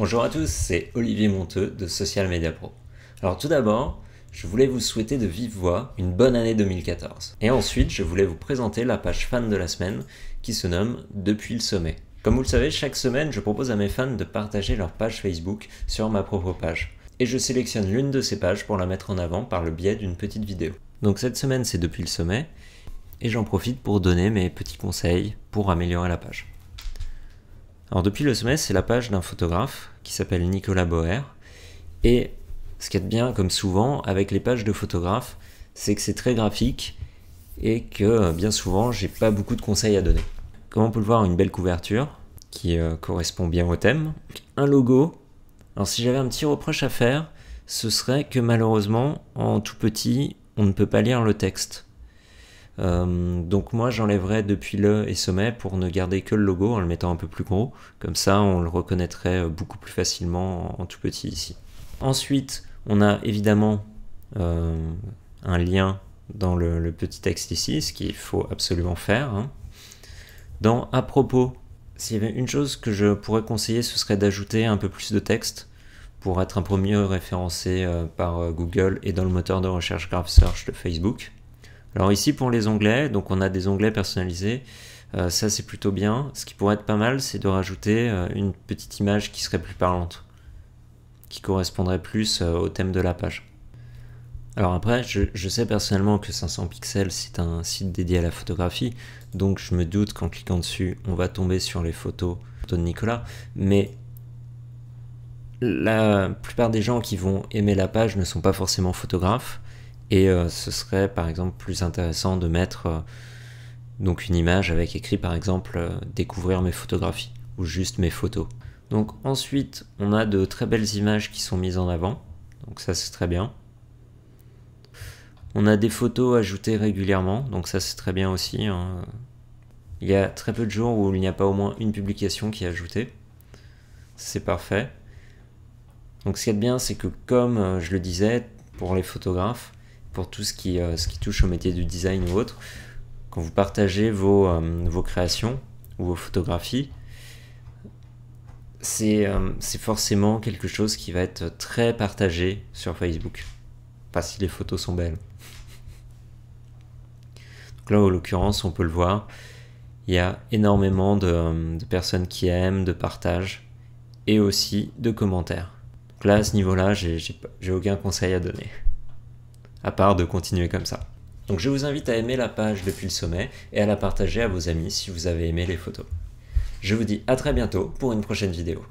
Bonjour à tous, c'est Olivier Monteux de Social Media Pro. Alors tout d'abord, je voulais vous souhaiter de vive voix une bonne année 2014. Et ensuite, je voulais vous présenter la page fan de la semaine qui se nomme Depuis le sommet. Comme vous le savez, chaque semaine, je propose à mes fans de partager leur page Facebook sur ma propre page. Et je sélectionne l'une de ces pages pour la mettre en avant par le biais d'une petite vidéo. Donc cette semaine, c'est Depuis le sommet, et j'en profite pour donner mes petits conseils pour améliorer la page. Alors Depuis le sommet, c'est la page d'un photographe qui s'appelle Nicolas Boer, et ce qu'il y a de bien, comme souvent, avec les pages de photographes, c'est que c'est très graphique et que bien souvent, j'ai pas beaucoup de conseils à donner. Comme on peut le voir, une belle couverture qui correspond bien au thème, un logo. Alors si j'avais un petit reproche à faire, ce serait que malheureusement, en tout petit, on ne peut pas lire le texte. Donc moi j'enlèverais Depuis le et sommet pour ne garder que le logo en le mettant un peu plus gros, comme ça on le reconnaîtrait beaucoup plus facilement en tout petit ici. Ensuite on a évidemment un lien dans le petit texte ici, ce qu'il faut absolument faire. Dans à propos, s'il y avait une chose que je pourrais conseiller, ce serait d'ajouter un peu plus de texte pour être un peu mieux référencé par Google et dans le moteur de recherche Graph Search de Facebook. Alors ici pour les onglets, donc on a des onglets personnalisés, ça c'est plutôt bien. Ce qui pourrait être pas mal, c'est de rajouter une petite image qui serait plus parlante, qui correspondrait plus au thème de la page. Alors après, je sais personnellement que 500 pixels c'est un site dédié à la photographie, donc je me doute qu'en cliquant dessus, on va tomber sur les photos de Nicolas, mais la plupart des gens qui vont aimer la page ne sont pas forcément photographes, et ce serait par exemple plus intéressant de mettre donc une image avec écrit par exemple découvrir mes photographies ou juste mes photos. Donc ensuite on a de très belles images qui sont mises en avant, donc ça c'est très bien. On a des photos ajoutées régulièrement, donc ça c'est très bien aussi. Il y a très peu de jours où il n'y a pas au moins une publication qui est ajoutée, c'est parfait. Donc ce qu'il y a de bien, c'est que comme je le disais, pour les photographes, pour tout ce qui touche au métier du design ou autre, quand vous partagez vos créations ou vos photographies, c'est forcément quelque chose qui va être très partagé sur Facebook. Pas si les photos sont belles. Donc là, en l'occurrence, on peut le voir, il y a énormément de personnes qui aiment, de partages et aussi de commentaires. Donc là, à ce niveau-là, j'ai aucun conseil à donner, à part de continuer comme ça. Donc je vous invite à aimer la page Depuis le sommet et à la partager à vos amis si vous avez aimé les photos. Je vous dis à très bientôt pour une prochaine vidéo.